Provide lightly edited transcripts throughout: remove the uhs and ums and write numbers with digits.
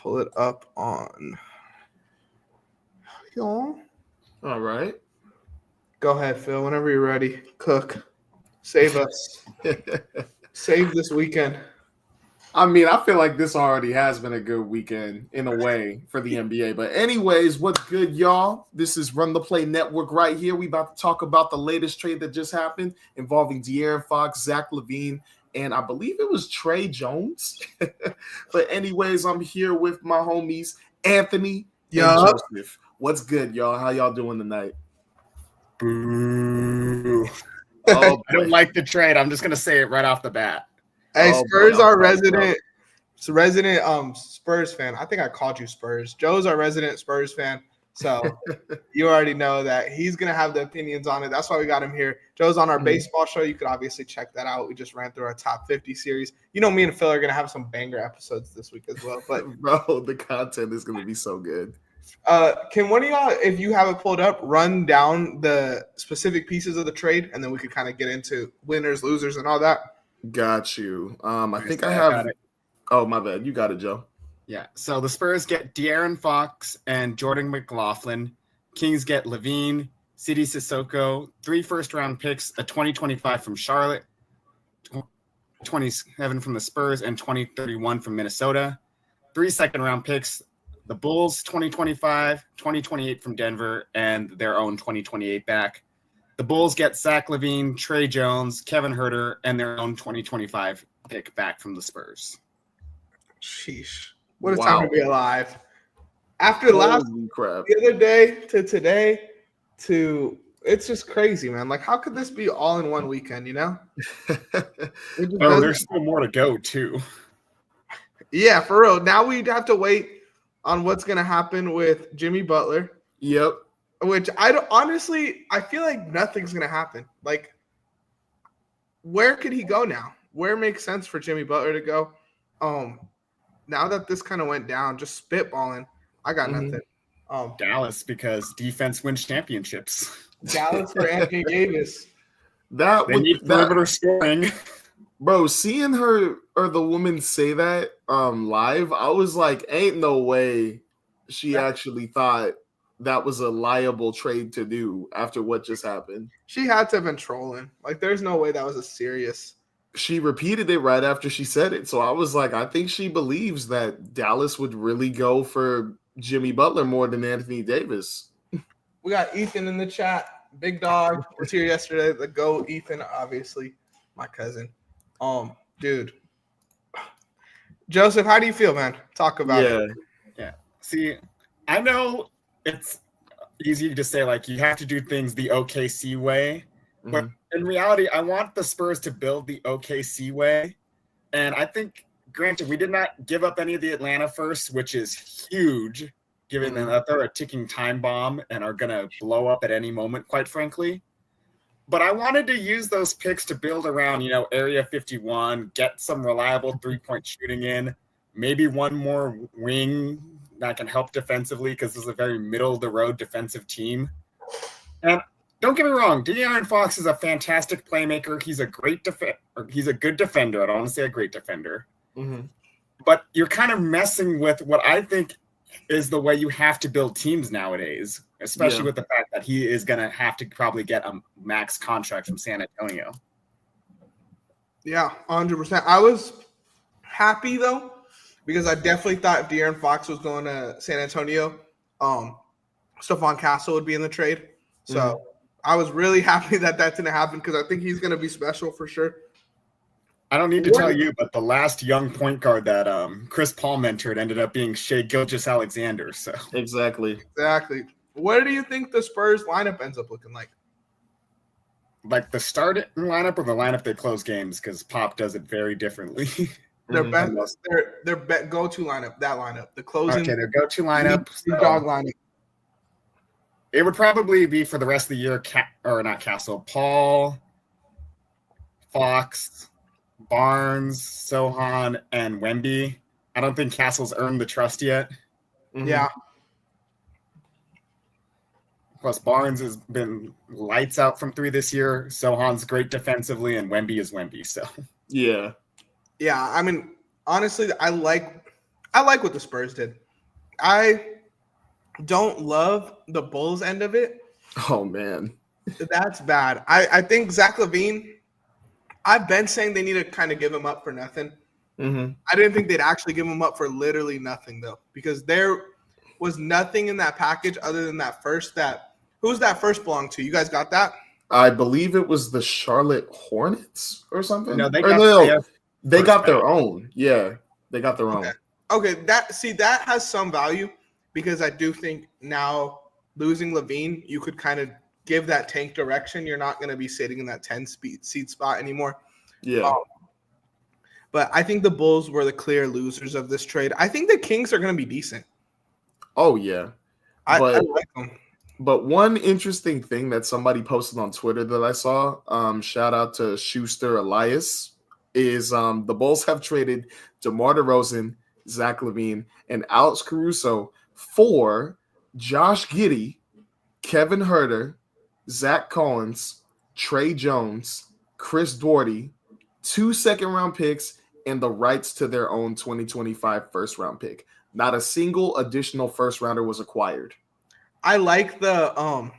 pull it up on. Y'all. All right. Go ahead, Phil. Whenever you're ready. Cook. Save us. Save this weekend. I mean, I feel like this already has been a good weekend in a way for the NBA. But anyways, what's good, y'all? This is Run the Play Network right here. We about to talk about the latest trade that just happened involving De'Aaron Fox, Zach LaVine, and I believe it was Trey Jones. But anyways, I'm here with my homies, Anthony and Joseph. What's good, y'all? How y'all doing tonight? Boo. I don't like the trade. I'm just going to say it right off the bat. Hey, Spurs are resident Spurs fan. I think I called you Spurs. Joe's our resident Spurs fan. So you already know that he's going to have the opinions on it. That's why we got him here. Joe's on our baseball show. You could obviously check that out. We just ran through our top 50 series. You know, me and Phil are going to have some banger episodes this week as well. But bro, the content is going to be so good. Can one of y'all, if you have it pulled up, run down the specific pieces of the trade, and then we could kind of get into winners, losers, and all that? Got you. I think I have it. Oh, my bad. You got it, Joe. Yeah. So the Spurs get De'Aaron Fox and Jordan McLaughlin. Kings get LaVine, Sidi Sissoko, 3 first-round picks, a 2025 from Charlotte, 27 from the Spurs, and 2031 from Minnesota. 3 second-round picks, the Bulls 2025, 2028 from Denver, and their own 2028 back. The Bulls get Zach LaVine, Trey Jones, Kevin Huerter, and their own 2025 pick back from the Spurs. Sheesh. What a time to be alive. After the other day to today it's just crazy, man. Like, how could this be all in one weekend, you know? There's still more to go, too. Yeah, for real. Now we'd have to wait on what's going to happen with Jimmy Butler. Yep. Which I feel like nothing's going to happen. Like, where could he go now? Where makes sense for Jimmy Butler to go? Now that this kind of went down, just spitballing, I got nothing. Dallas, because defense wins championships. Dallas for Anthony Davis. They need perimeter scoring. Bro, seeing her or the woman say that live, I was like, ain't no way she actually thought that was a liable trade to do after what just happened. She had to have been trolling. Like, there's no way that was a serious. She repeated it right after she said it. So I was like, I think she believes that Dallas would really go for Jimmy Butler more than Anthony Davis. We got Ethan in the chat. Big dog was here yesterday. The GOAT, Ethan, obviously, my cousin. Dude. Joseph, how do you feel, man? Talk about it. Yeah. See, I know it's easy to say, like, you have to do things the OKC way. But in reality, I want the Spurs to build the OKC way. And I think, granted, we did not give up any of the Atlanta first, which is huge, given that they're a ticking time bomb and are going to blow up at any moment, quite frankly. But I wanted to use those picks to build around, Area 51, get some reliable three-point shooting in, maybe one more wing that can help defensively, because this is a very middle-of-the-road defensive team. And don't get me wrong, De'Aaron Fox is a fantastic playmaker. He's a great he's a good defender. I don't want to say a great defender. But you're kind of messing with what I think is the way you have to build teams nowadays, especially with the fact that he is going to have to probably get a max contract from San Antonio. Yeah, 100%. I was happy, though, because I definitely thought if De'Aaron Fox was going to San Antonio, Stephon Castle would be in the trade. So I was really happy that didn't happen, because I think he's going to be special for sure. I don't need to tell you, but the last young point guard that Chris Paul mentored ended up being Shai Gilgeous-Alexander. So Exactly. What do you think the Spurs lineup ends up looking like? Like the starting lineup or the lineup they close games? Because Pop does it very differently. Their go-to lineup, that lineup. The closing. Okay, their go-to lineup. Dog lineup. It would probably be for the rest of the year, not Castle, Paul, Fox, Barnes, Sohan, and Wemby. I don't think Castle's earned the trust yet. Yeah. Plus, Barnes has been lights out from 3 this year. Sohan's great defensively, and Wemby is Wemby. So yeah. I mean, honestly, I I like what the Spurs did. I don't love the Bulls end of it. Oh man, That's bad. I think Zach LaVine, I've been saying they need to kind of give him up for nothing. mm-hmm. I didn't think they'd actually give him up for literally nothing, though, because there was nothing in that package other than that first who's that first belong to? You guys got that? I believe it was the Charlotte Hornets or something. No, they they got their back. own. Yeah, they got their own. Okay, that has some value because I do think now losing LaVine, you could kind of give that tank direction. You're not going to be sitting in that 10 seed spot anymore. Yeah. But I think the Bulls were the clear losers of this trade. I think the Kings are going to be decent. Oh yeah. I like them. But one interesting thing that somebody posted on Twitter that I saw, shout out to Schuster Elias, is the Bulls have traded DeMar DeRozan, Zach LaVine, and Alex Caruso for Josh Giddey, Kevin Huerter, Zach Collins, Trey Jones, Chris Doherty, 2 second-round picks, and the rights to their own 2025 first-round pick. Not a single additional first-rounder was acquired. I like I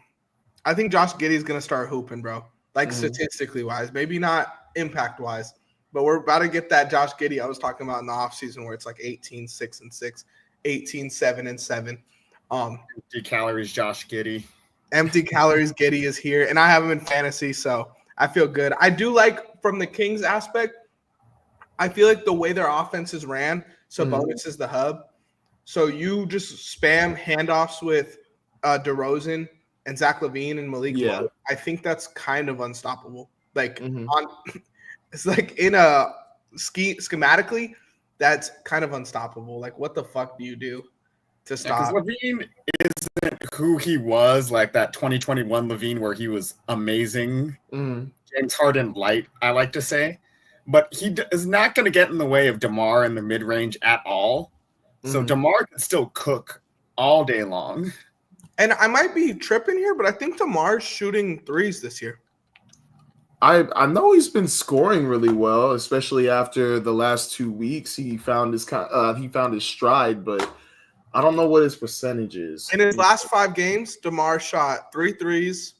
think Josh Giddey is going to start hooping, bro. Like statistically wise, maybe not impact wise, but we're about to get that Josh Giddey I was talking about in the offseason where it's like 18-6-6, 18-7-7. Empty calories, Josh Giddey. Empty calories, Giddey is here, and I have him in fantasy, so I feel good. I do like from the Kings aspect, I feel like the way their offense is ran, Sabonis is the hub. So you just spam handoffs with DeRozan and Zach LaVine and Malik Monk. I think that's kind of unstoppable. Like it's like in a schematically, that's kind of unstoppable. Like what the fuck do you do to stop? Because LaVine isn't who he was, like that 2021 LaVine where he was amazing. James Harden light, I like to say. But he is not going to get in the way of DeMar in the mid-range at all. So DeMar can still cook all day long. And I might be tripping here, but I think DeMar's shooting threes this year. I know he's been scoring really well, especially after the last 2 weeks. He found his stride, but I don't know what his percentage is. In his last 5 games, DeMar shot 3 threes,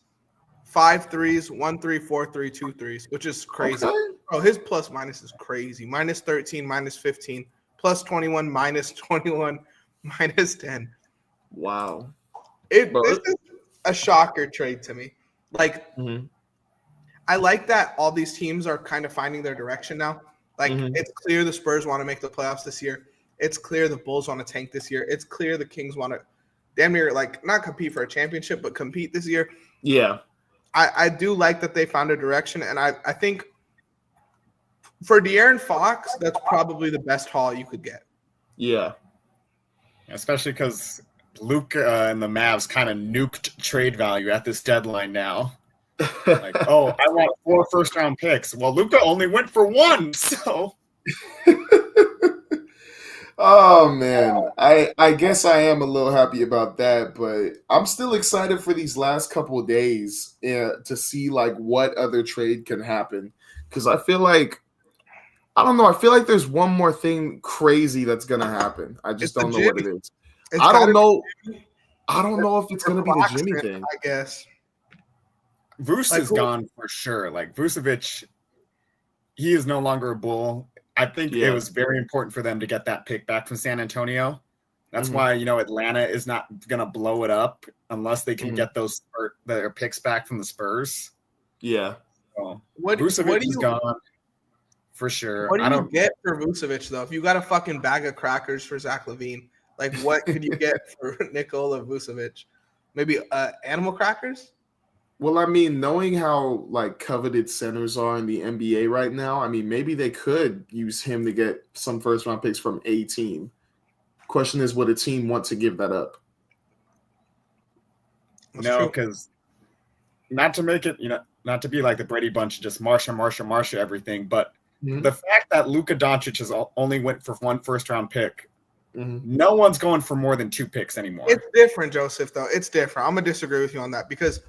5 threes, 1 3, 4 3, 2 threes, which is crazy. Okay. Oh, his plus minus is crazy. Minus 13, minus 15, plus 21, minus 21, minus 10. Wow. This is a shocker trade to me. Like, I like that all these teams are kind of finding their direction now. Like, it's clear the Spurs want to make the playoffs this year. It's clear the Bulls want to tank this year. It's clear the Kings want to damn near, like, not compete for a championship, but compete this year. Yeah. I do like that they found a direction, and I think for De'Aaron Fox, that's probably the best haul you could get. Yeah. Especially because Luka and the Mavs kind of nuked trade value at this deadline now. Like, oh, I want 4 first-round picks. Well, Luka only went for 1, so. Oh man, I guess I am a little happy about that, but I'm still excited for these last couple of days to see like what other trade can happen, because I feel like there's one more thing crazy that's gonna happen. I just don't know what it is. I don't know if it's gonna be the Jimmy thing. I guess Vuce is gone for sure. Like Vucevic, he is no longer a Bull. I think it was very important for them to get that pick back from San Antonio. That's why, Atlanta is not going to blow it up unless they can get their picks back from the Spurs. Yeah. So, Vucevic is gone for sure. What do you get for Vucevic, though? If you got a fucking bag of crackers for Zach LaVine, like what could you get for Nikola Vucevic? Maybe animal crackers? Well, I mean, knowing how like coveted centers are in the NBA right now, I mean, maybe they could use him to get some first-round picks from a team. Question is, would a team want to give that up? No, because not to make it, not to be like the Brady Bunch, just Marsha everything, but the fact that Luka Doncic has only went for 1 first-round pick, no one's going for more than 2 picks anymore. It's different, Joseph, though. It's different. I'm going to disagree with you on that because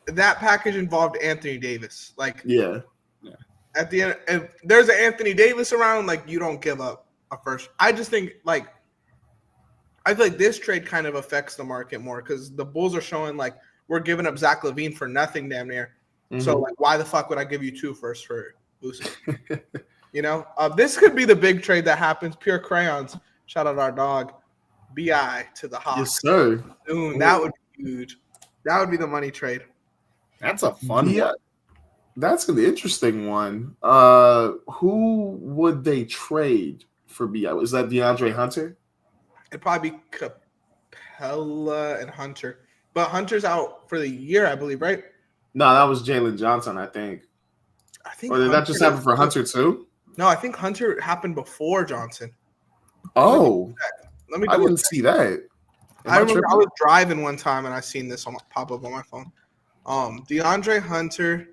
that package involved Anthony Davis. Like, at the end, if there's an Anthony Davis around, like, you don't give up a first. I just think, like, I feel like this trade kind of affects the market more because the Bulls are showing like we're giving up Zach LaVine for nothing damn near. Mm-hmm. So like, why the fuck would I give you 2 firsts for Vucevic? You know, this could be the big trade that happens. Pure crayons. Shout out our dog, Bi to the Hawks. Yes, sir. Soon. That would be huge. That would be the money trade. That's a fun one. That's an interesting one. Who would they trade for Bi? Is that DeAndre Hunter? It'd probably be Capella and Hunter. But Hunter's out for the year, I believe, right? No, that was Jalen Johnson, I think. Or did that just happen for Hunter too? No, I think Hunter happened before Johnson. Oh, I didn't see that. I remember I was driving one time and I seen this pop up on my phone. DeAndre Hunter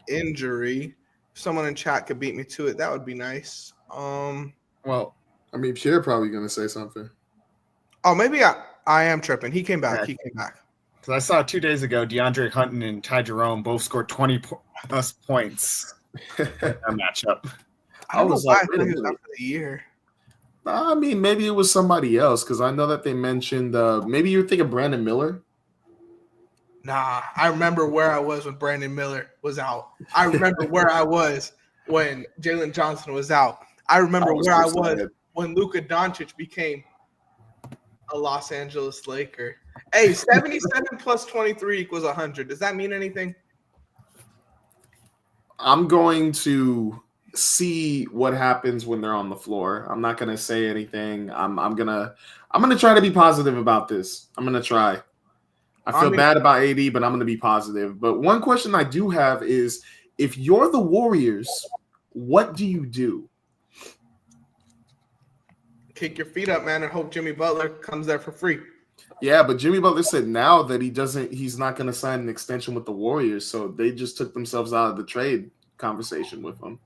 injury. Someone in chat could beat me to it. That would be nice. Well, I mean, Pierre probably going to say something. Oh, maybe I am tripping. He came back. Yeah. He came back. Because I saw 2 days ago, DeAndre Hunter and Ty Jerome both scored 20+ points in that matchup. I don't know why I think he was out for the year. I mean, maybe it was somebody else because I know that they mentioned maybe you're thinking Brandon Miller. Nah, I remember where I was when Brandon Miller was out. I remember where I was when Jalen Johnson was out. I remember where I was when Luka Doncic became a Los Angeles Laker. Hey, 77 plus 23 equals 100. Does that mean anything? I'm going to see what happens when they're on the floor. I'm not going to say anything. I'm going to try to be positive about this. I'm going to try. I feel bad about AD, but I'm going to be positive. But one question I do have is if you're the Warriors, what do you do? Kick your feet up, man, and hope Jimmy Butler comes there for free. Yeah, but Jimmy Butler said now that he's not going to sign an extension with the Warriors, so they just took themselves out of the trade conversation with him.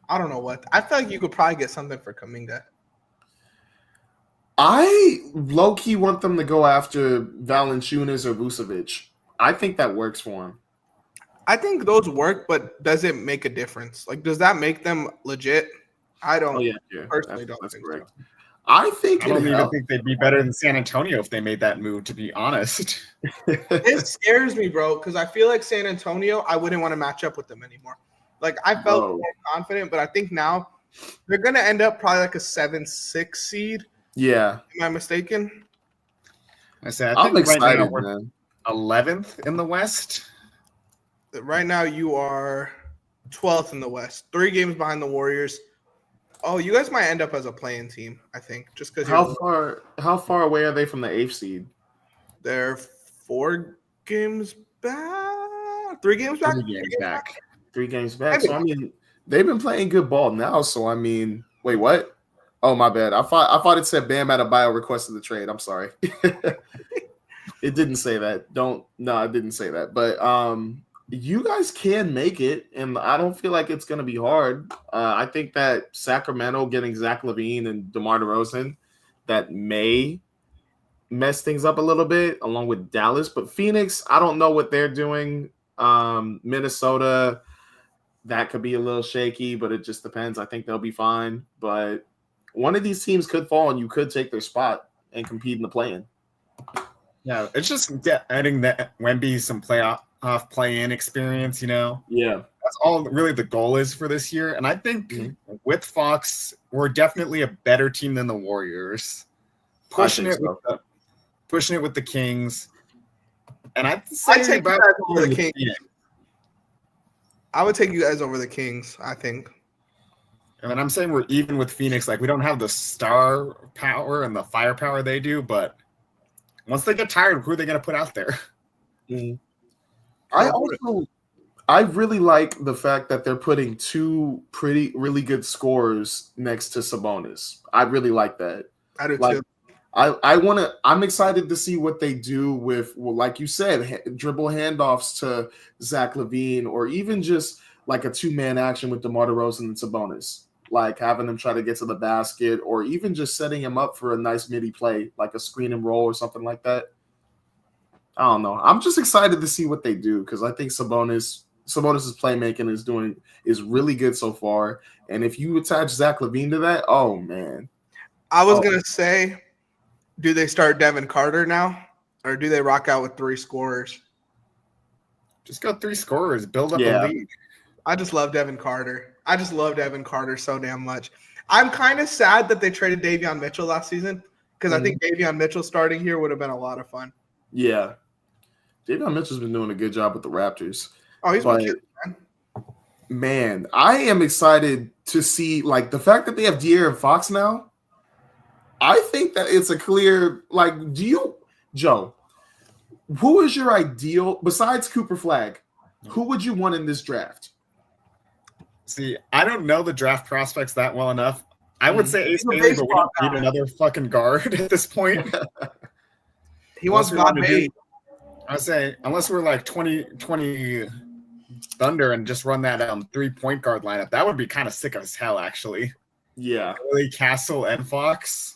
I don't know what. I feel like you could probably get something for Kuminga. I low-key want them to go after Valanciunas or Vucevic. I think that works for him. I think those work, but does it make a difference? Like, does that make them legit? I don't. Personally, don't think correct. so. I don't even think they'd be better than San Antonio if they made that move, to be honest. It scares me, bro, because I feel like San Antonio, I wouldn't want to match up with them anymore. Like, I felt more confident, but I think now they're going to end up probably like a 7-6 seed. Yeah. Am I mistaken? I think I'm excited, right now we're man. 11th in the West. Right now you are 12th in the West. 3 games behind the Warriors. Oh, you guys might end up as a play-in team, I think, just because. How far away are they from the 8th seed? They're 4 games back. 3 games back. 3 games back. 3 games back. So I mean, they've been playing good ball now. So I mean, wait, what? Oh my bad. I thought it said Bam Adebayo requested the trade. I'm sorry. It didn't say that. No, it didn't say that. But you guys can make it, and I don't feel like it's going to be hard. I think that Sacramento getting Zach LaVine and DeMar DeRozan, that may mess things up a little bit, along with Dallas. But Phoenix, I don't know what they're doing. Minnesota, that could be a little shaky, but it just depends. I think they'll be fine. But one of these teams could fall, and you could take their spot and compete in the play-in. Yeah, it's just adding that Wemby some playoff play-in experience, you know? Yeah. That's all really the goal is for this year. And I think with Fox, we're definitely a better team than the Warriors. Pushing it with the Kings. And I'd say I take you guys over the Kings. I would take you guys over the Kings, I think. And then I'm saying we're even with Phoenix. Like, we don't have the star power and the firepower they do, but once they get tired, who are they going to put out there? I really like the fact that they're putting 2 really good scorers next to Sabonis. I really like that. I do too. I'm excited to see what they do with, well, like you said, dribble handoffs to Zach LaVine, or even just like a 2-man action with DeMar DeRozan and Sabonis, like having them try to get to the basket, or even just setting him up for a nice midi play, like a screen and roll or something like that. I don't know. I'm just excited to see what they do, because I think Sabonis's playmaking is really good so far. And if you attach Zach LaVine to that, oh man. I was gonna say Do they start Devin Carter now, or do they rock out with 3 scorers? Just go 3 scorers, build up a lead. I just love Devin Carter. I just love Devin Carter so damn much. I'm kind of sad that they traded Davion Mitchell last season because I think Davion Mitchell starting here would have been a lot of fun. Yeah. Davion Mitchell's been doing a good job with the Raptors. Oh, he's been cute, man. Man, I am excited to see, like, the fact that they have De'Aaron Fox now. I think that it's a clear, like, Joe, who is your ideal, besides Cooper Flagg, who would you want in this draft? See, I don't know the draft prospects that well enough. I would say Ace Bailey, but we don't need another fucking guard at this point. He wants God made. I would say, unless we're like 20 Thunder and just run that 3-point guard lineup, that would be kind of sick as hell, actually. Yeah. Really, Castle and Fox.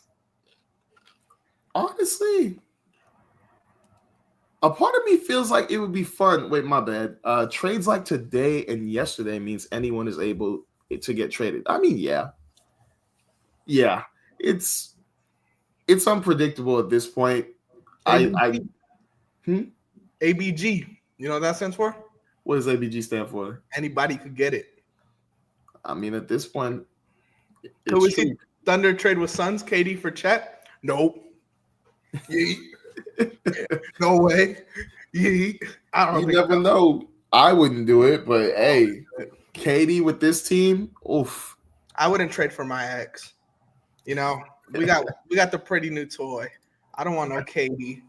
Honestly, a part of me feels like it would be fun. Wait, my bad. Trades like today and yesterday means anyone is able to get traded. I mean, yeah. It's unpredictable at this point. ABG. You know what that stands for? What does ABG stand for? Anybody could get it. I mean, at this point, So we see Thunder trade with Suns, KD for Chet? Nope. No way. I don't you never know. I wouldn't do it, but hey, KD with this team, oof. I wouldn't trade for my ex. You know, we got the pretty new toy. I don't want no KD.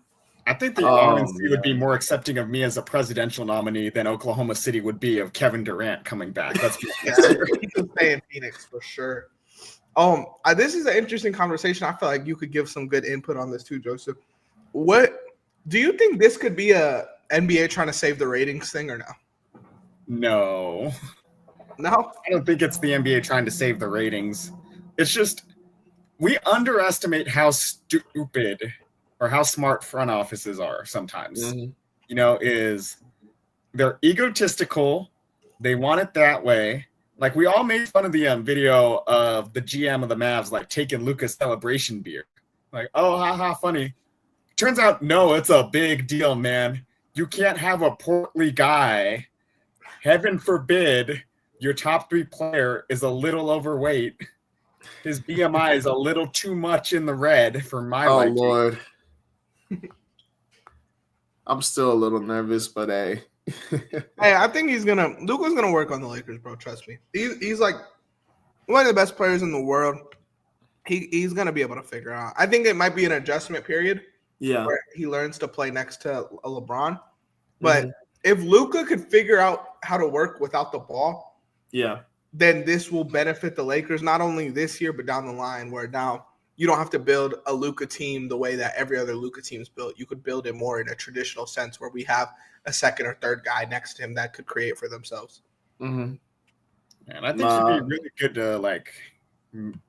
I think the RNC would be more accepting of me as a presidential nominee than Oklahoma City would be of Kevin Durant coming back. That's he can stay in Phoenix for sure. This is an interesting conversation. I feel like you could give some good input on this too, Joseph. What do you think this could be a NBA trying to save the ratings thing or no? No, I don't think it's the NBA trying to save the ratings. It's just we underestimate how stupid or how smart front offices are sometimes. Mm-hmm. You know, they're egotistical. They want it that way. Like, we all made fun of the video of the GM of the Mavs, like, taking Luka's celebration beer. Like, oh, haha, funny. Turns out, no, it's a big deal, man. You can't have a portly guy. Heaven forbid your top 3 player is a little overweight. His BMI is a little too much in the red for my liking. Oh, Lord. I'm still a little nervous, but hey. Hey, I think Luka's gonna work on the Lakers, bro. Trust me. He's like one of the best players in the world. He's gonna be able to figure it out. I think it might be an adjustment period. Yeah. Where he learns to play next to a LeBron. But if Luka could figure out how to work without the ball, then this will benefit the Lakers not only this year but down the line, where now you don't have to build a Luka team the way that every other Luka team is built. You could build it more in a traditional sense where we have a second or third guy next to him that could create for themselves. Mm-hmm. And I think he'd be really good to, like,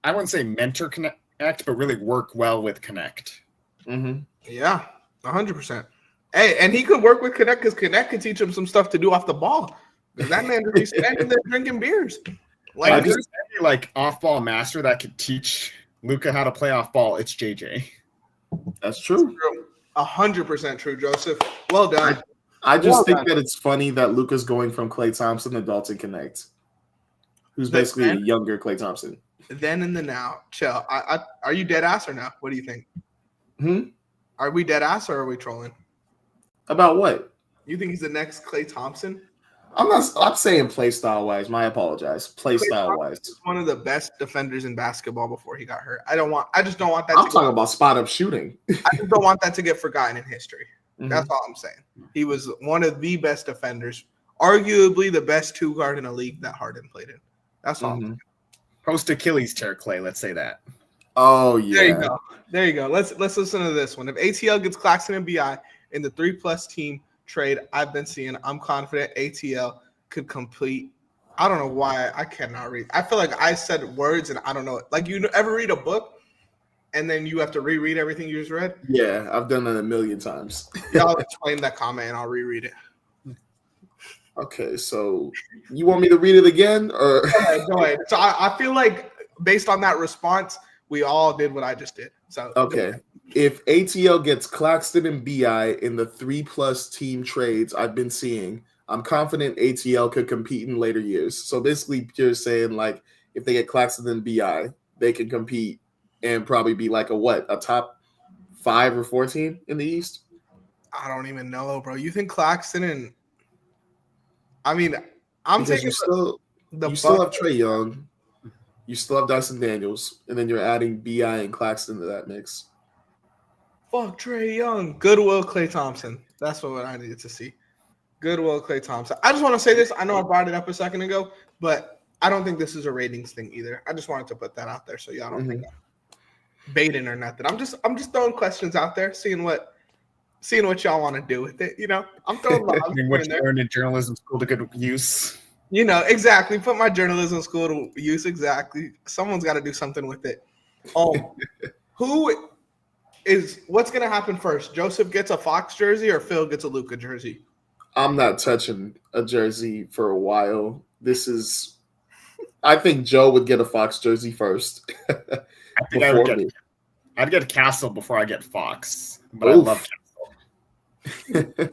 I wouldn't say mentor connect, but really work well with Connect. Mm-hmm. Yeah, 100%. Hey, and he could work with Connect because Connect could teach him some stuff to do off the ball. Because that man would be standing there drinking beers. Like, if there's any, like, off-ball master that could teach Luka how to play off-ball, it's JJ. That's true. 100% true, Joseph. Well done. I just think that it's funny that Luka's going from Klay Thompson to Dalton Connect, who's basically a younger Klay Thompson. Then and the now. Chill. Are you dead ass or no? What do you think? Hmm? Are we dead ass or are we trolling? About what? You think he's the next Klay Thompson? I'm saying play style wise. I apologize. Play style wise. One of the best defenders in basketball before he got hurt. I just don't want that. I'm talking about spot up shooting. I just don't want that to get forgotten in history. That's all I'm saying. He was one of the best defenders, arguably the best 2 guard in a league that Harden played in. That's all. Post Achilles tear, Clay. Let's say that. Oh yeah. There you go. Let's listen to this one. If ATL gets Claxton and BI in the 3+ team trade I've been seeing, I'm confident ATL could complete. I don't know why I cannot read. I feel like I said words and I don't know. Like, you ever read a book and then you have to reread everything you just read? Yeah, I've done that a million times. Y'all explain that comment and I'll reread it. Okay, so you want me to read it again? Or Go ahead. So I feel like based on that response, we all did what I just did. So okay. If ATL gets Claxton and BI in the 3+ team trades I've been seeing, I'm confident ATL could compete in later years. So basically, you're saying like if they get Claxton and BI, they can compete and probably be like a top 5 or 4 team in the East. I don't even know, bro. You think Claxton and I mean, I'm Because taking you still have Trae Young, you still have Dyson Daniels, and then you're adding BI and Claxton to that mix. Fuck Trae Young. Goodwill Klay Thompson. That's what I needed to see. Goodwill Klay Thompson. I just want to say this. I know I brought it up a second ago, but I don't think this is a ratings thing either. I just wanted to put that out there so y'all don't think I'm baiting or nothing. I'm just throwing questions out there, seeing what y'all want to do with it. You know, I'm throwing lobs what in you there. learned in journalism school to good use. You know, exactly. Put my journalism school to use. Exactly. Someone's got to do something with it. What's going to happen first? Joseph gets a Fox jersey or Phil gets a Luka jersey? I'm not touching a jersey for a while. I think Joe would get a Fox jersey first. I think I'd get Castle before I get Fox, but Oof. I love Castle.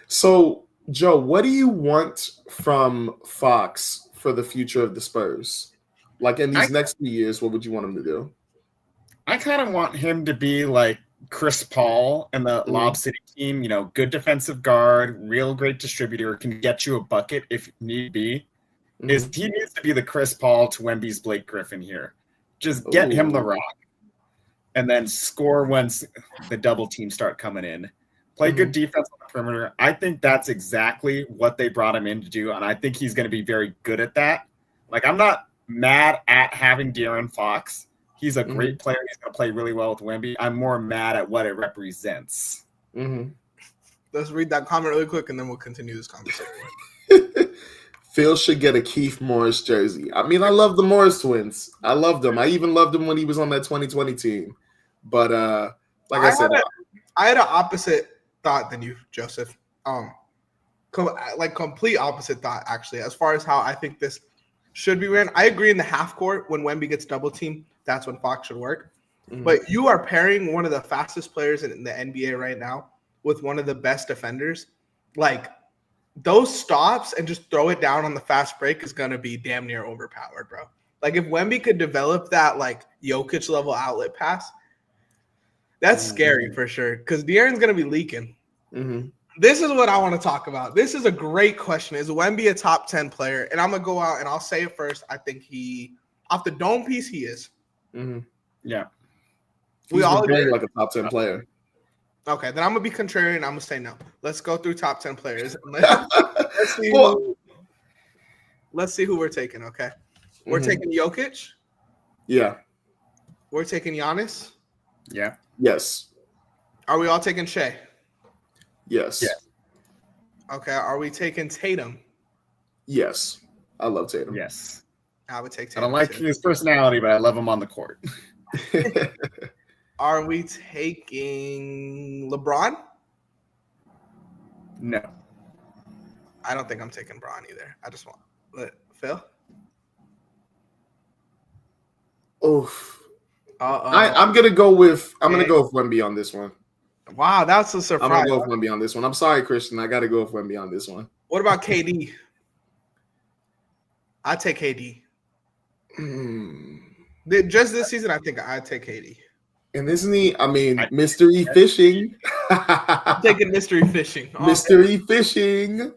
So, Joe, what do you want from Fox for the future of the Spurs? Like in these next few years, what would you want him to do? I kind of want him to be like Chris Paul and the Lob City team, you know, good defensive guard, real great distributor, can get you a bucket if need be. He needs to be the Chris Paul to Wemby's Blake Griffin here. Just get him the rock and then score once the double teams start coming in. Play good defense on the perimeter. I think that's exactly what they brought him in to do, and I think he's going to be very good at that. Like, I'm not mad at having De'Aaron Fox. He's a great player. He's going to play really well with Wemby. I'm more mad at what it represents. Let's read that comment really quick, and then we'll continue this conversation. Phil should get a Keith Morris jersey. I mean, I love the Morris twins. I loved them. I even loved him when he was on that 2020 team. But like I said, I had an opposite thought than you, Joseph. Complete opposite thought, actually, as far as how I think this should be ran. I agree in the half court when Wemby gets double teamed, that's when Fox should work. But you are pairing one of the fastest players in the NBA right now with one of the best defenders. Like, those stops and just throw it down on the fast break is going to be damn near overpowered, bro. Like, if Wemby could develop that, like, Jokic level outlet pass, that's scary for sure because De'Aaron's going to be leaking. This is what I want to talk about. This is a great question. Is Wemby a top 10 player? And I'm going to go out and I'll say it first. I think off the dome piece, he is. Yeah. We all agree like a top 10 player. Okay, then I'm going to be contrarian. I'm going to say no. Let's go through top 10 players. Let's see who we're taking, okay? We're taking Jokic. Yeah. We're taking Giannis. Yeah. Yes. Are we all taking Shea? Yes. Yeah. Okay, are we taking Tatum? Yes. I love Tatum. Yes. I would take Tatum. I don't like his personality, but I love him on the court. Are we taking LeBron? No. I don't think I'm taking Bron either. I just want Phil. Oof. I'm gonna go with Wemby on this one. Wow, that's a surprise. I'm gonna go with Wemby on this one. I'm sorry, Christian. I gotta go with Wemby on this one. What about KD? I take KD. Just this season, I think I'd take KD. And isn't he? I mean, mystery fishing. I'm taking mystery fishing. Mystery fishing.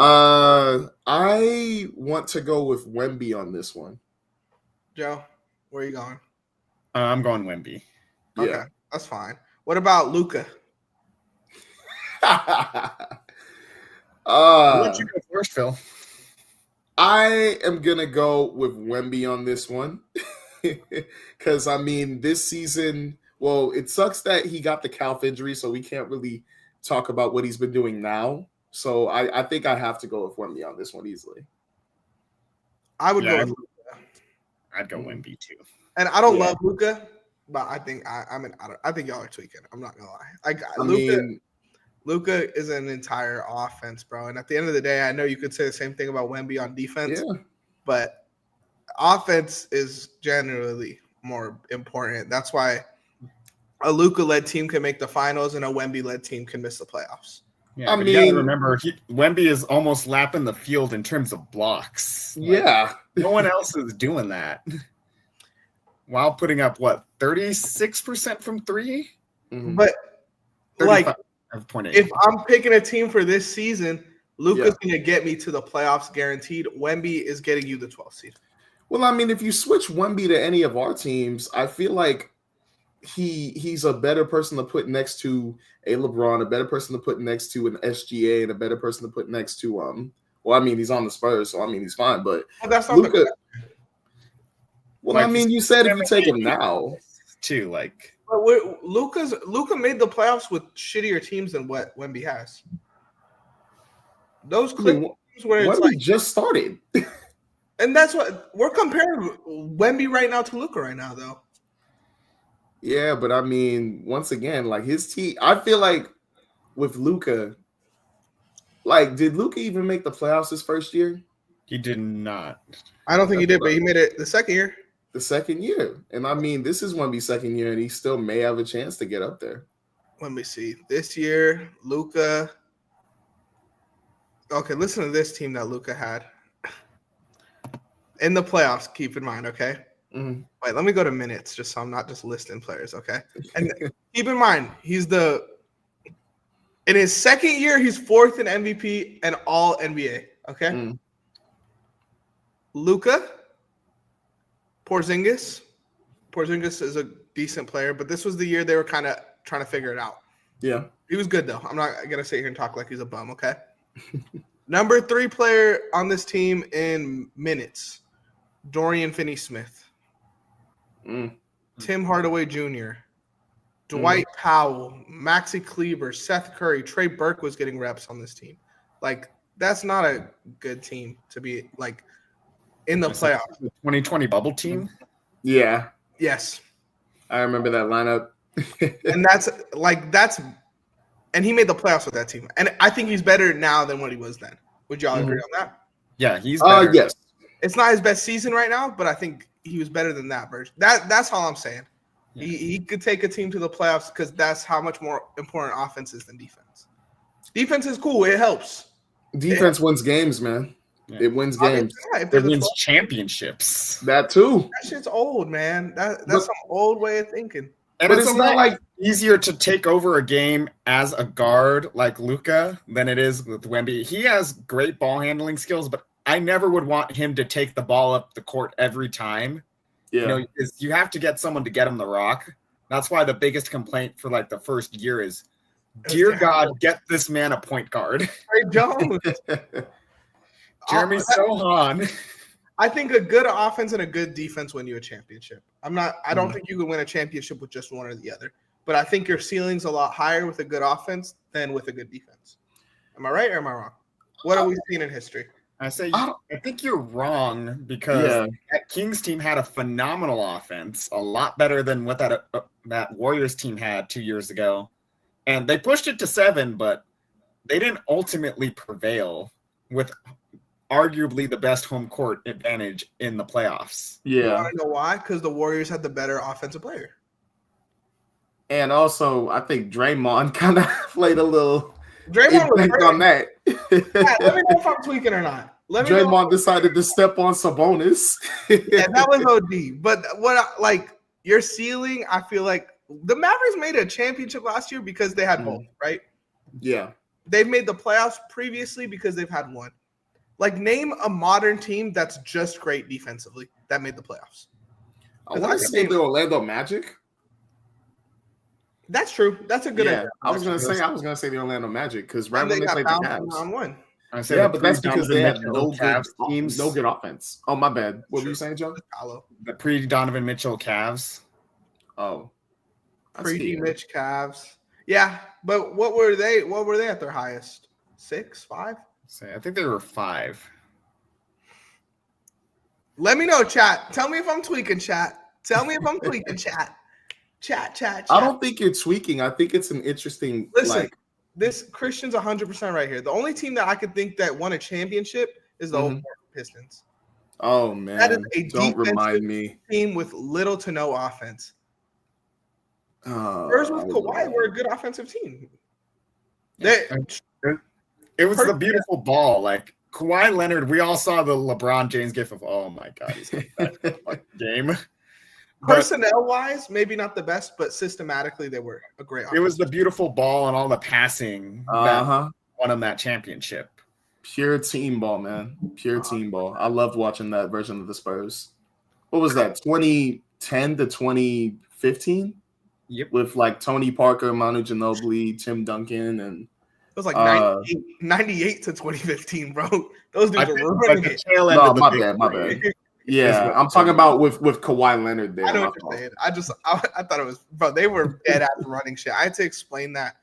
I want to go with Wemby on this one. Joe, where are you going? I'm going Wemby. Okay, yeah, that's fine. What about Luka? Let you go first, Phil. I am gonna go with Wemby on this one. Because, I mean, this season, well, it sucks that he got the calf injury, so we can't really talk about what he's been doing now. So I think I have to go with Wemby on this one easily. I would go with Luka. I'd go Wemby too. And I don't love Luka, but I think I think y'all are tweaking. I'm not gonna lie. Luka is an entire offense, bro. And at the end of the day, I know you could say the same thing about Wemby on defense, but offense is generally more important. That's why a Luka-led team can make the finals and a Wemby-led team can miss the playoffs. Yeah, I but you gotta mean- remember, Wemby is almost lapping the field in terms of blocks. Like, Yeah. no one else is doing that. While putting up, 36% from three? Mhm. But like, 35.8. if I'm picking a team for this season, Luka's Yeah. going to get me to the playoffs guaranteed. Wemby is getting you the 12th seed. Well, I mean, if you switch Wemby to any of our teams, I feel like he's a better person to put next to a LeBron, a better person to put next to an SGA, and a better person to put next to well, I mean, he's on the Spurs, so I mean, he's fine. But Well, that's not Luka. the Well, Like, I mean, you said if you take him now, too, like Luka made the playoffs with shittier teams than what Wemby has. Those I Clippers mean, where it's Wemby like, just started. and that's what we're comparing Wemby right now to Luka right now, though. Yeah, but I mean, once again, like his team, I feel like with Luka, like, did Luka even make the playoffs his first year? he did not. I don't think he did, but he made it the second year. The second year. And I mean, this is Wemby's second year, and he still may have a chance to get up there. Let me see. This year, Luka. Okay, listen to this team that Luka had in the playoffs. Keep in mind, okay. Mhm. Wait, let me go to minutes just so I'm not just listing players, okay? And keep in mind, in his second year, he's fourth in MVP and all NBA, okay? Mm. Luka, Porzingis. Porzingis is a decent player, but this was the year they were kind of trying to figure it out. Yeah. He was good, though. I'm not going to sit here and talk like he's a bum, okay? Number 3 player on this team in minutes, Dorian Finney-Smith. Mm. Tim Hardaway Jr., Dwight Powell, Maxi Kleber, Seth Curry, Trey Burke was getting reps on this team. Like, that's not a good team to be, like, in the playoffs. The 2020 bubble team? Yeah. Yes. I remember that lineup. And and he made the playoffs with that team. And I think he's better now than what he was then. Would y'all agree on that? Yeah, he's better. Yes. It's not his best season right now, but I think he was better than that version. That's all I'm saying. Yeah. He could take a team to the playoffs because that's how much more important offense is than defense. Defense is cool. It helps. Defense wins games, man. Yeah. It wins I mean, games. yeah, if It there's a wins 12 That championships. too. that shit's old, man. That's But- some old way of thinking. And But it's it's not like easier to take over a game as a guard like Luka than it is with Wemby. He has great ball handling skills, but I never would want him to take the ball up the court every time. yeah. You have to get someone to get him the rock. That's why the biggest complaint for like the first year is, dear God, get this man a point guard. Trey Jones. Jeremy Sohan. I think a good offense and a good defense win you a championship. I don't think you can win a championship with just one or the other. But I think your ceiling's a lot higher with a good offense than with a good defense. Am I right or am I wrong? What are we seeing in history? I I think you're wrong because that Kings team had a phenomenal offense, a lot better than what that Warriors team had 2 years ago. And they pushed it to 7, but they didn't ultimately prevail with arguably the best home court advantage in the playoffs. You Yeah. want to know why? Because the Warriors had the better offensive player. And also, I think Draymond kind of played a little Draymond was impact great. on that. Yeah, let me know if I'm tweaking or not. Let me know. Draymond decided to step on Sabonis. Yeah, that was OD. But your ceiling, I feel like the Mavericks made a championship last year because they had both, right? Yeah. They've made the playoffs previously because they've had one. Like, name a modern team that's just great defensively that made the playoffs. I want to say the Orlando Magic. That's true. That's a good idea. I was gonna say the Orlando Magic because right And when they they got played the bounced in Cavs. round one. Yeah, but that's because they had no Cavs good teams. no good offense. Oh, my bad. What were Sure. you saying, Joe? Paolo. The pre-Donovan Mitchell Cavs. Oh, I see Pre-D it. Mitch Cavs. Yeah, but what were they at their highest? 6, 5? I think they were 5. Let me know, chat. Tell me if I'm tweaking, chat. Tell me if I'm tweaking, chat. Chat. I don't think you're tweaking. I think it's an interesting. Listen, this Christian's 100% right here. The only team that I could think that won a championship is the Oklahoma Pistons. Oh man, That is a don't defensive remind me. Team with little to no offense. Spurs with Kawhi were a good offensive team. They, It was the beautiful ball. Like Kawhi Leonard, we all saw the LeBron James gif of, oh my God, he's coming back to the game. Personnel-wise, maybe not the best, but systematically they were a great offense. It was the beautiful ball and all the passing that won him that championship. Pure team ball, man. Pure team ball. I loved watching that version of the Spurs. What was that, 2010 to 2015? Yep. With like Tony Parker, Manu Ginobili, Tim Duncan, and it was like 98 to 2015, bro. Those dudes were running it. No, my bad. Yeah, I'm talking about with Kawhi Leonard there. I know what you're saying. I thought it was, bro, they were dead at running shit. I had to explain that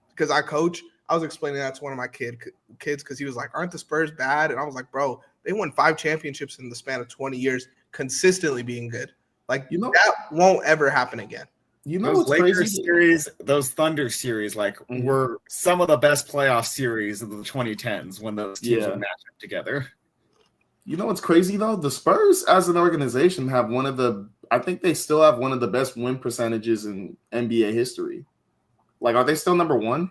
because I coach. I was explaining that to one of my kids because he was like, aren't the Spurs bad? And I was like, bro, they won 5 championships in the span of 20 years, consistently being good. Like, that won't ever happen again. You know, those Lakers series, those Thunder series, like were some of the best playoff series of the 2010s when those teams would match up together. You know what's crazy though? The Spurs as an organization have I think they still have one of the best win percentages in NBA history. Like, are they still number 1?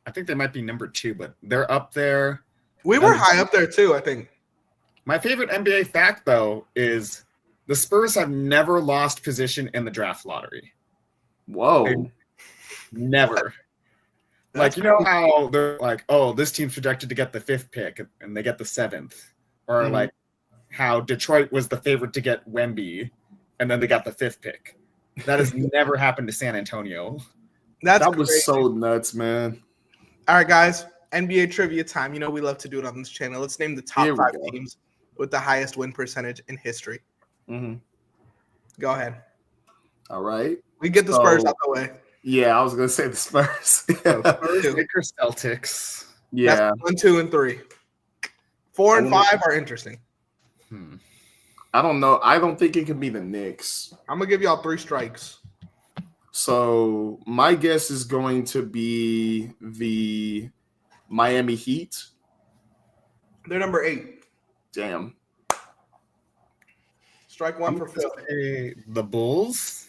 I think they might be number 2, but they're up there. We were high up there too, I think. My favorite NBA fact though is the Spurs have never lost position in the draft lottery. Whoa. Never. Like, you know how they're like, oh, this team's projected to get the 5th pick and they get the 7th. Or like how Detroit was the favorite to get Wemby and then they got the 5th pick. That has never happened to San Antonio. That was so nuts, man. All right, guys. NBA trivia time. You know we love to do it on this channel. Let's name the top 5 teams with the highest win percentage in history. Go ahead. All right. We get the Spurs out the way. Yeah, I was gonna say the Spurs. Spurs, Lakers, Celtics. Yeah. That's 1, 2, and 3. 4 and 5 are interesting. I don't know. I don't think it can be the Knicks. I'm gonna give y'all 3 strikes. So my guess is going to be the Miami Heat. They're number 8. Damn. Strike 1 for Phil. The Bulls.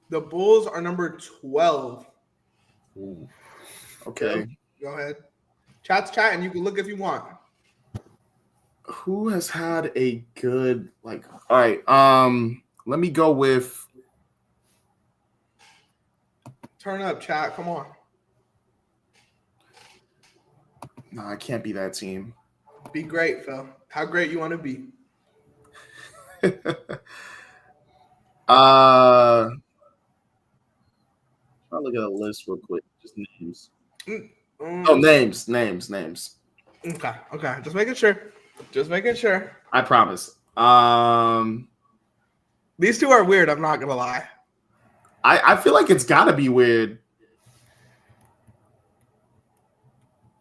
The Bulls are number 12. Ooh. Okay. Go ahead. Chat's chatting. You can look if you want. Who has had a good all right. Let me go with turn up, chat. Come on. No, I can't be that team. Be great, Phil. How great you want to be? I'll look at a list real quick. Just names. Names. Okay. Just making sure. I promise. These 2 are weird. I'm not gonna lie. I feel like it's gotta be weird.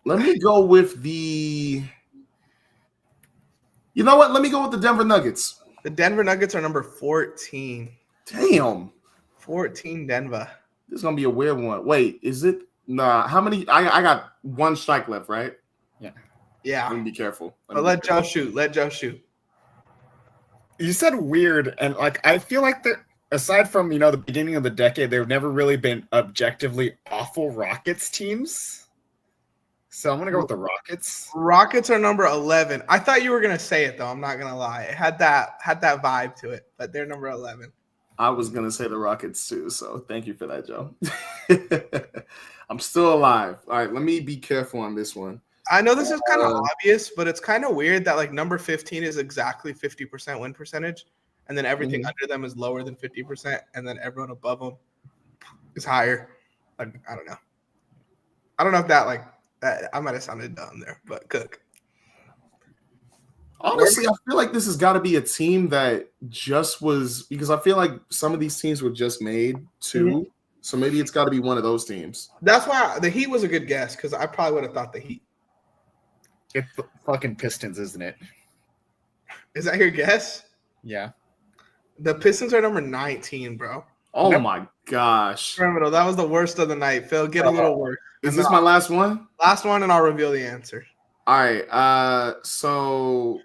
Let me go with the. You know what? Let me go with the Denver Nuggets. The Denver Nuggets are number 14. Damn. 14 Denver. This is gonna be a weird one. Wait, is it? Nah. How many? I got 1 strike left, right? Yeah. Let me be careful. Let Joe shoot. You said weird, and like I feel like that aside from the beginning of the decade, there have never really been objectively awful Rockets teams. So I'm gonna go with the Rockets. Rockets are number 11. I thought you were gonna say it though. I'm not gonna lie. It had that vibe to it, but they're number 11. I was gonna say the Rockets too. So thank you for that, Joe. I'm still alive. All right, let me be careful on this one. I know this is kind of obvious, but it's kind of weird that like number 15 is exactly 50% win percentage, and then everything under them is lower than 50%, and then everyone above them is higher. I don't know. I don't know if that I might have sounded dumb there, but Cook. Honestly, I feel like this has got to be a team that just was because I feel like some of these teams were just made too. So maybe it's got to be one of those teams. That's why the Heat was a good guess because I probably would have thought the Heat. It's the fucking Pistons, isn't it? Is that your guess? Yeah. The Pistons are number 19, bro. Oh my gosh. Criminal. That was the worst of the night. Phil, get a little worse. Is this my last one? Last one, and I'll reveal the answer. All right. So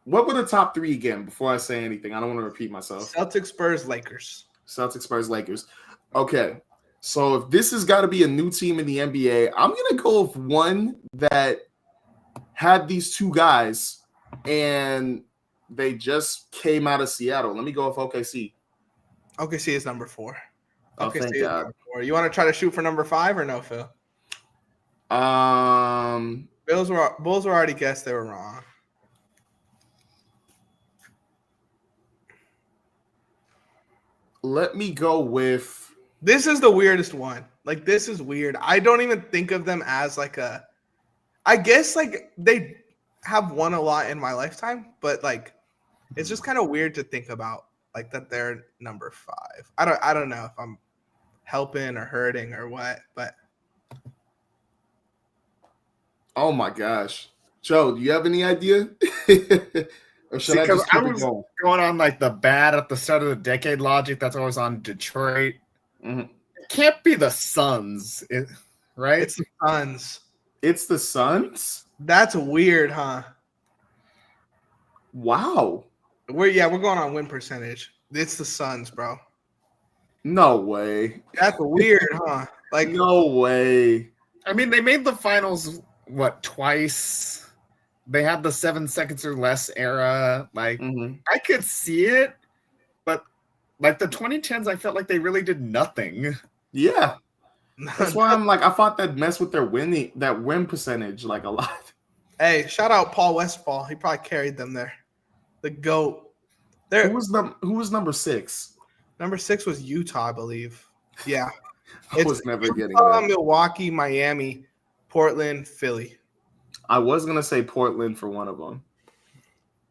what were the top 3 again before I say anything? I don't want to repeat myself. Celtics, Spurs, Lakers. Celtics, Spurs, Lakers. Okay. So if this has got to be a new team in the NBA, I'm going to go with one that had these two guys and they just came out of Seattle. Let me go with OKC. OKC is number 4. Oh, OKC thank is God. number 4. You want to try to shoot for number 5 or no, Phil? Bulls were already guessed they were wrong. Let me go with. This is the weirdest one. Like, this is weird. I don't even think of them as like a. I guess like they have won a lot in my lifetime, but like it's just kind of weird to think about like that they're number 5. I don't know if I'm helping or hurting or what, but. Oh my gosh, Joe, do you have any idea? Or should I just keep it going? Going on like the bad at the start of the decade logic that's always on Detroit. Mm-hmm. It can't be the Suns, right? It's the Suns. It's the Suns? That's weird, huh? Wow. We're going on win percentage. It's the Suns, bro. No way. That's weird, huh? Like no way. I mean, they made the finals twice? They had the 7 seconds or less era. Like I could see it, but like the 2010s, I felt like they really did nothing. Yeah. That's why I'm like, I thought that messed with their win percentage like a lot. Hey, shout out Paul Westphal. He probably carried them there. The GOAT. Who was number 6? Number 6 was Utah, I believe. Yeah. I was never getting Utah, that. Milwaukee, Miami, Portland, Philly. I was gonna say Portland for one of them.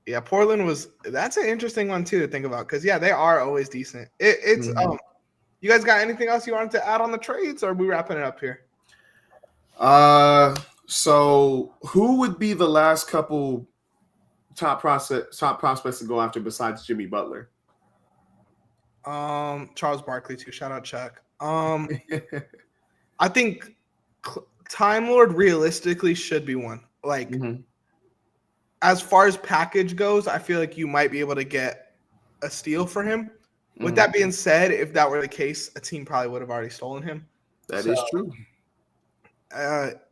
Yeah, Portland that's an interesting one too to think about because they are always decent. It's you guys got anything else you wanted to add on the trades, or are we wrapping it up here? So who would be the last couple top prospects to go after besides Jimmy Butler? Charles Barkley too. Shout out Chuck. I think Time Lord realistically should be one. Like, as far as package goes, I feel like you might be able to get a steal for him. With that being said, if that were the case, a team probably would have already stolen him. That is true.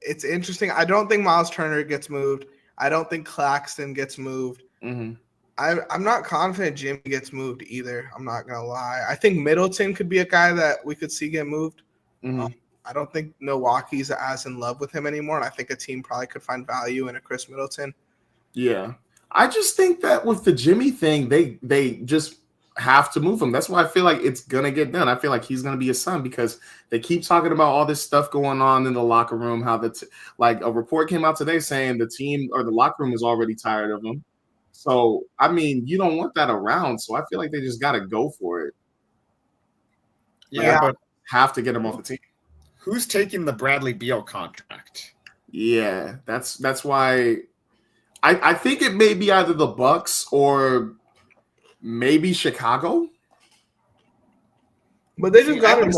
It's interesting. I don't think Miles Turner gets moved. I don't think Claxton gets moved. I'm not confident Jimmy gets moved either. I'm not going to lie. I think Middleton could be a guy that we could see get moved. I don't think Milwaukee's as in love with him anymore, and I think a team probably could find value in a Chris Middleton. Yeah. I just think that with the Jimmy thing, they just have to move him. That's why I feel like it's going to get done. I feel like he's going to be a Sun because they keep talking about all this stuff going on in the locker room, how like a report came out today saying the team or the locker room is already tired of him. So, I mean, you don't want that around, so I feel like they just got to go for it. Yeah, but have to get him off the team. Who's taking the Bradley Beal contract? Yeah, that's why I think it may be either the Bucks or maybe Chicago. But they just got him.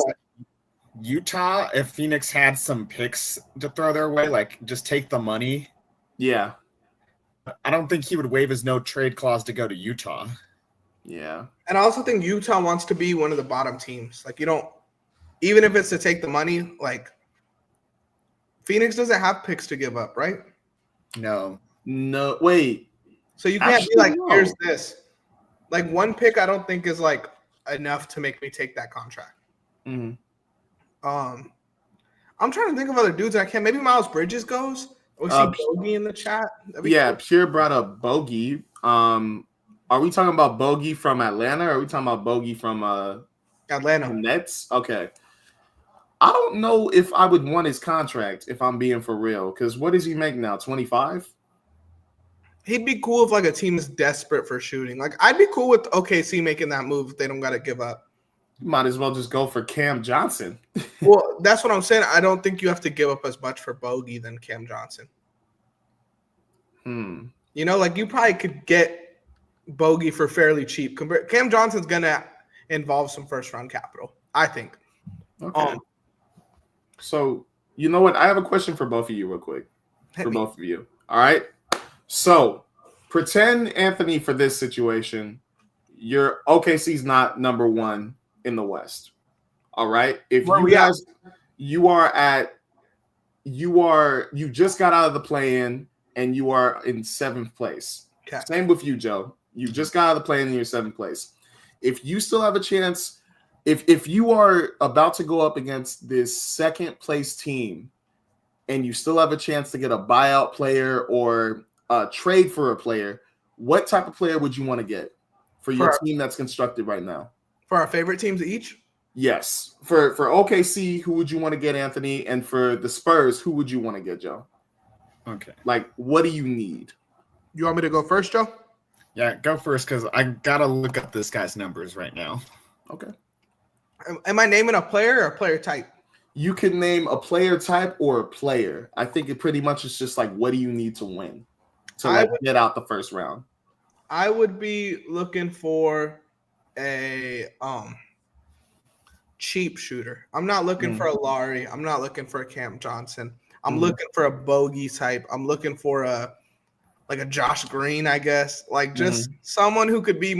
Utah, if Phoenix had some picks to throw their way, like just take the money. Yeah. I don't think he would waive his no trade clause to go to Utah. Yeah. And I also think Utah wants to be one of the bottom teams. Like, you don't, even if it's to take the money, like, Phoenix doesn't have picks to give up, right? No, wait. So you can't be like, here's this. Like, one pick I don't think is, like, enough to make me take that contract. I'm trying to think of other dudes. I can't. Maybe Miles Bridges goes. We see Bogey in the chat. Yeah, cool. Pierre brought up Bogey. Are we talking about Bogey from Atlanta or are we talking about Bogey from Atlanta Nets? Okay. I don't know if I would want his contract if I'm being for real. Because what does he make now? 25? He'd be cool if like a team is desperate for shooting. Like I'd be cool with OKC making that move if they don't got to give up. You might as well just go for Cam Johnson. Well, that's what I'm saying. I don't think you have to give up as much for Bogey than Cam Johnson. You know, like you probably could get Bogey for fairly cheap. Cam Johnson's gonna involve some first round capital, I think. Okay. So you know what? I have a question for both of you, real quick. Both of you. All right. So pretend Anthony for this situation. Your OKC's not number one. in the West. All right. If Where you we at? guys, you just got out of the play-in and you are in 7th place. Okay. Same with you, Joe. You just got out of the play-in and you're 7th place. If you still have a chance, if you are about to go up against this 2nd place team and you still have a chance to get a buyout player or trade for a player, what type of player would you want to get for your team that's constructed right now? For our favorite teams each? Yes. For OKC, who would you want to get, Anthony? And for the Spurs, who would you want to get, Joe? Okay. Like, what do you need? You want me to go first, Joe? Yeah, go first because I gotta look up this guy's numbers right now. Okay. Am I naming a player or a player type? You can name a player type or a player. I think it pretty much is just like, what do you need to win to get out the first round? I would be looking for a cheap shooter. I'm not looking for a Laurie. I'm not looking for a Cam Johnson. I'm looking for a bogey type. I'm looking for a Josh Green, I guess. Like just someone who could be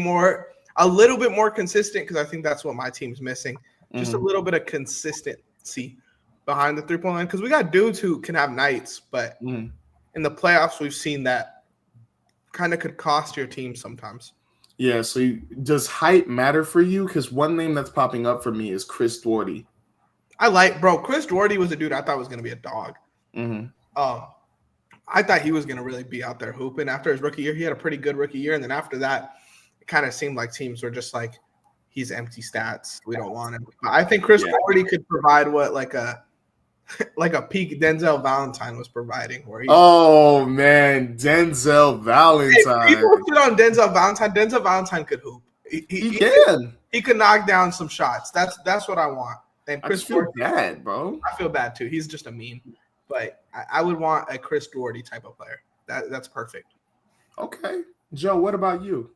a little bit more consistent, because I think that's what my team's missing. Just a little bit of consistency behind the 3-point line, because we got dudes who can have nights, but in the playoffs we've seen that kind of could cost your team sometimes. Yeah, so does height matter for you? Because one name that's popping up for me is Chris Doherty. Chris Doherty was a dude I thought was going to be a dog. I thought he was going to really be out there hooping. After his rookie year, he had a pretty good rookie year, and then after that, it kind of seemed like teams were just like, he's empty stats. We don't want him. But I think Chris Doherty could provide what like a peak Denzel Valentine was providing. Oh man, Denzel Valentine. Hey, people sit on Denzel Valentine. Denzel Valentine could hoop. He can. He could knock down some shots. That's what I want. And Chris Doherty, bad, bro. I feel bad too. He's just a meme. But I would want a Chris Doherty type of player. That's perfect. Okay. Joe, what about you?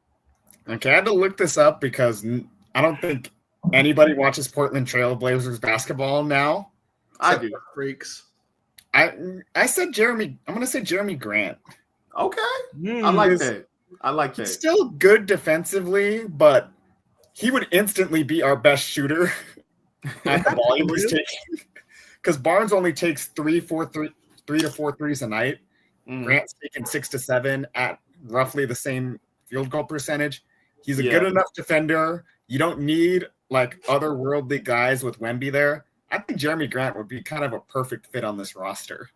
Okay, I had to look this up because I don't think anybody watches Portland Trail Blazers basketball now. I do. Freaks. I said Jeremy. I'm going to say Jeremy Grant. Okay. I like that. He's still good defensively, but he would instantly be our best shooter at the volume he's taking. Because Barnes only takes 3 to 4 threes a night. Grant's taking 6 to 7 at roughly the same field goal percentage. He's a good enough defender. You don't need like otherworldly guys with Wemby there. I think Jeremy Grant would be kind of a perfect fit on this roster.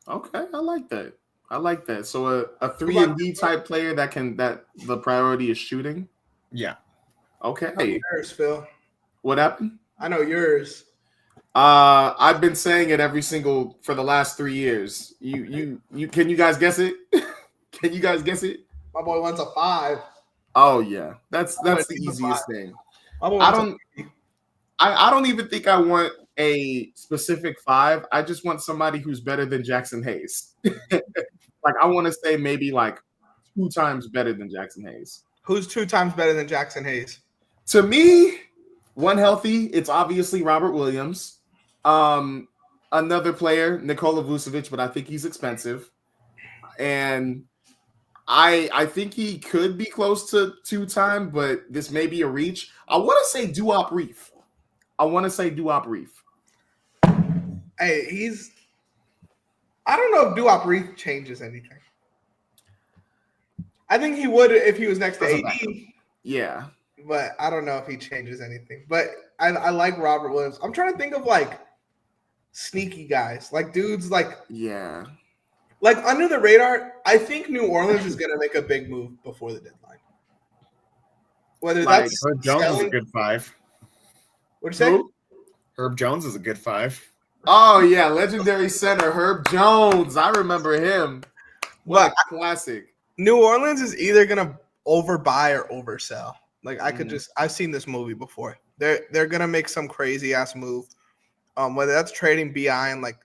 Okay, I like that. So a 3-and-D type player that the priority is shooting. Yeah. Okay. Yours, Phil. What happened? I know yours. I've been saying it for the last 3 years. You can you guys guess it? Can you guys guess it? My boy wants a 5. Oh yeah, that's the easiest thing. I don't even think I want a specific 5. I just want somebody who's better than Jackson Hayes. Like I want to say maybe like 2 times better than Jackson Hayes. Who's 2 times better than Jackson Hayes? To me, one healthy, it's obviously Robert Williams. Another player, Nikola Vucevic, but I think he's expensive. And I think he could be close to 2 time, but this may be a reach. I want to say Duop Reef. Hey, I don't know if Duop Reef changes anything. I think he would if he was next to AD. Yeah. But I don't know if he changes anything. But I like Robert Williams. I'm trying to think of like sneaky guys, like dudes like under the radar. I think New Orleans is going to make a big move before the deadline. Whether that's Herb Jones is a good 5. What'd you say? Herb Jones is a good 5. Oh yeah, legendary center Herb Jones. I remember him. What a classic. New Orleans is either going to overbuy or oversell. Like I've seen this movie before. They're gonna make some crazy ass move, whether that's trading BI and like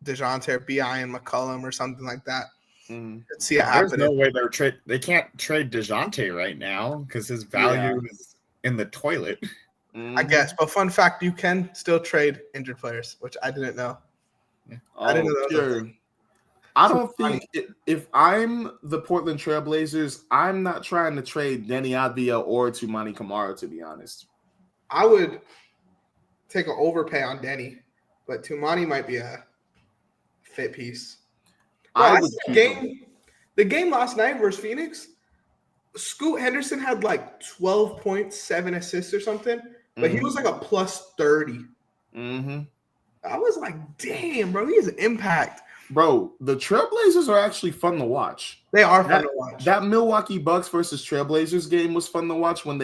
DeJounte or BI and McCollum or something like that. Let's see it happen. There's no way they can't trade DeJounte right now because his value is in the toilet. I guess. But fun fact, you can still trade injured players, which I didn't know. I didn't know that. I don't think if I'm the Portland Trailblazers, I'm not trying to trade Denny Avdia or Toumani Camara, to be honest. I would take an overpay on Denny, but Tumani might be a fit piece. Bro, I would keep him. The game last night versus Phoenix, Scoot Henderson had like 12 points, 7 assists or something, but he was like a plus 30. Mm-hmm. I was like, damn, bro, he has an impact. Bro, the Trailblazers are actually fun to watch. They are fun to watch. That Milwaukee Bucks versus Trailblazers game was fun to watch when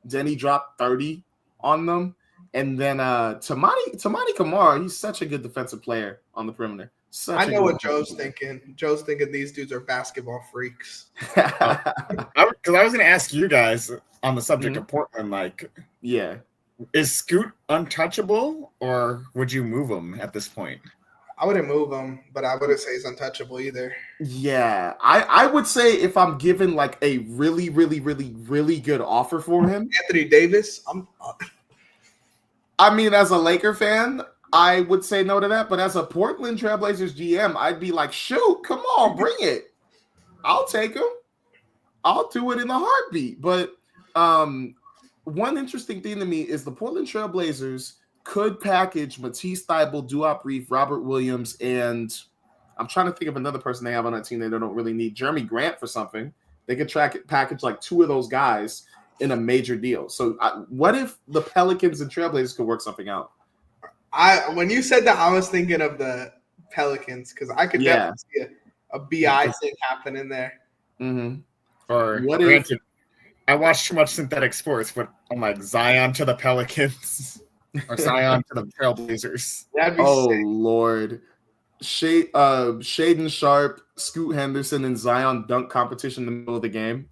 Denny dropped 30 on them. And then Tamani Kamara, he's such a good defensive player on the perimeter. I know what Joe's thinking. Joe's thinking these dudes are basketball freaks. Because I was going to ask you guys on the subject of Portland, like, yeah, is Scoot untouchable, or would you move him at this point? I wouldn't move him, but I wouldn't say he's untouchable either. Yeah, I would say if I'm given like a really, really, really, really good offer for him, Anthony Davis, I mean, as a Laker fan, I would say no to that. But as a Portland Trailblazers GM, I'd be like, shoot, come on, bring it. I'll take him. I'll do it in a heartbeat. But one interesting thing to me is the Portland Trailblazers could package Matisse Thybulle, Duop Reef, Robert Williams, and I'm trying to think of another person they have on that team they don't really need. Jeremy Grant for something. They could package like 2 of those guys in a major deal. So what if the Pelicans and Trailblazers could work something out? When you said that, I was thinking of the Pelicans because I could definitely see a BI thing happening there. Mm-hmm. Or granted, I watch too much synthetic sports, but I'm like Zion to the Pelicans or Zion to the Trailblazers. That'd be sick. Lord. Shaden Sharp, Scoot Henderson, and Zion dunk competition in the middle of the game.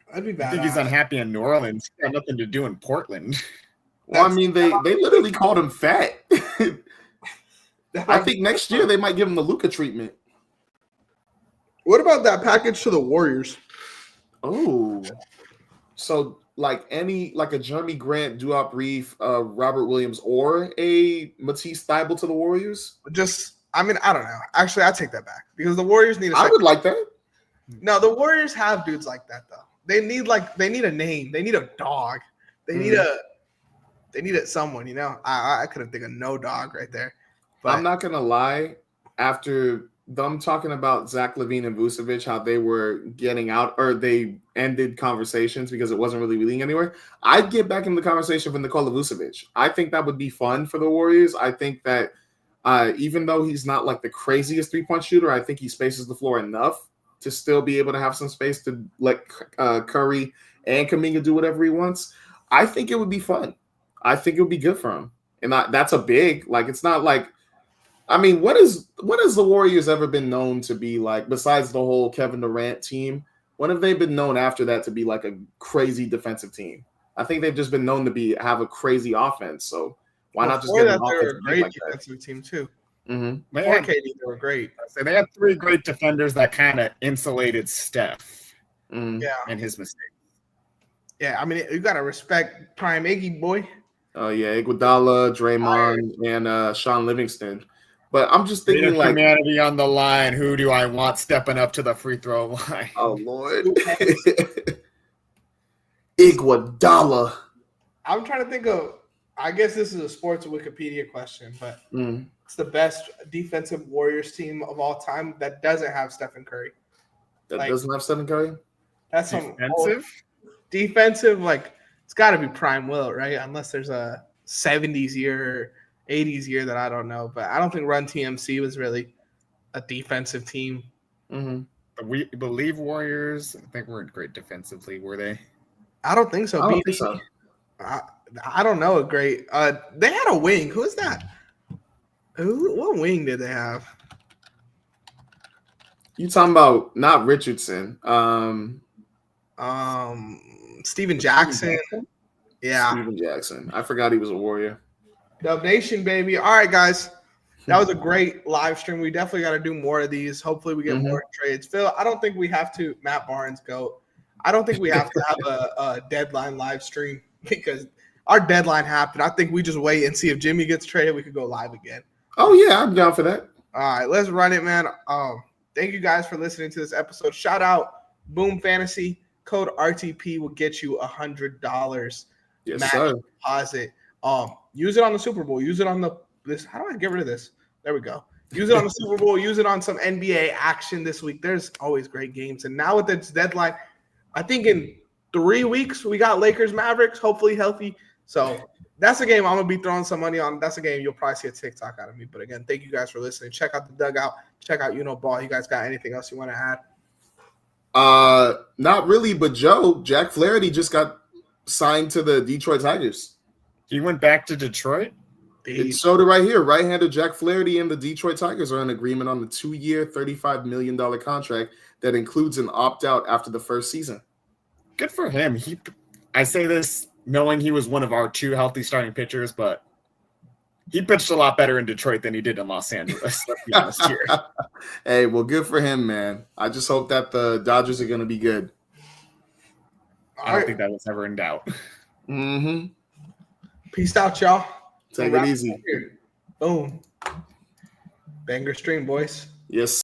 That'd be bad. I think he's unhappy in New Orleans. He got nothing to do in Portland. Well, I mean, they literally called him fat. I think next year they might give him the Luka treatment. What about that package to the Warriors? Oh, so like a Jeremy Grant, Duop Reef, Robert Williams, or a Matisse Thybulle to the Warriors? I don't know. Actually, I take that back because the Warriors need. I would like that. No, the Warriors have dudes like that though. They need a name. They need a dog. They need someone. You know, I couldn't think of no dog right there. But I'm not gonna lie. After them talking about Zach LaVine and Vucevic, how they were getting out or they ended conversations because it wasn't really leading anywhere, I'd get back in the conversation with Nikola Vucevic. I think that would be fun for the Warriors. I think that even though he's not like the craziest 3-point shooter, I think he spaces the floor enough to still be able to have some space to let Curry and Kuminga do whatever he wants. I think it would be fun. I think it would be good for him. And that's a big, like, it's not like, I mean, what has the Warriors ever been known to be like, besides the whole Kevin Durant team? When have they been known after that to be like a crazy defensive team? I think they've just been known to have a crazy offense. So why not just get an offensive great like defensive team too? Mm-hmm. Before KD, they were great. So they had 3 great defenders that kind of insulated Steph. Mm-hmm. Yeah, and his mistakes. Yeah, I mean, you gotta respect Prime Iggy, boy. Oh yeah, Iguodala, Draymond, and Sean Livingston. But I'm just thinking, like, humanity on the line. Who do I want stepping up to the free throw line? Oh Lord, Iguodala. I'm trying to think of. I guess this is a sports Wikipedia question, but it's the best defensive Warriors team of all time that doesn't have Stephen Curry. That doesn't have Stephen Curry. That's defensive. Like it's got to be Prime Will, right? Unless there's a 70s year. 80s year that I don't know, but I don't think Run TMC was really a defensive team. Mm-hmm. But we believe Warriors. I think we're great defensively. Were they? I don't think so. I don't think so. I don't know. Great. They had a wing. Who is that? What wing did they have? You talking about not Richardson? Steven Jackson. Yeah, Steven Jackson. I forgot he was a Warrior. Dub Nation, baby. All right, guys. That was a great live stream. We definitely got to do more of these. Hopefully we get more trades. Phil, I don't think we have to – Matt Barnes, go. I don't think we have to have a deadline live stream because our deadline happened. I think we just wait and see if Jimmy gets traded. We could go live again. Oh, yeah. I'm down for that. All right. Let's run it, man. Thank you guys for listening to this episode. Shout out Boom Fantasy. Code RTP will get you $100 Yes, match sir. deposit. Use it on the Super Bowl. Use it on this. How do I get rid of this? There we go. Use it on the Super Bowl. Use it on some NBA action this week. There's always great games. And now with its deadline, I think in 3 weeks we got Lakers Mavericks, hopefully healthy. So that's a game I'm gonna be throwing some money on. That's a game you'll probably see a TikTok out of me. But again, thank you guys for listening. Check out the dugout. Check out Ball. You guys got anything else you want to add? Not really, but Joe, Jack Flaherty just got signed to the Detroit Tigers. He went back to Detroit? It showed it right here. Right-hander Jack Flaherty and the Detroit Tigers are in agreement on the 2-year, $35 million contract that includes an opt-out after the first season. Good for him. I say this knowing he was one of our 2 healthy starting pitchers, but he pitched a lot better in Detroit than he did in Los Angeles. Let's be honest here. Hey, well, good for him, man. I just hope that the Dodgers are going to be good. I don't think that was ever in doubt. Mm-hmm. Peace out, y'all. Take it easy. Boom. Banger stream, boys. Yes.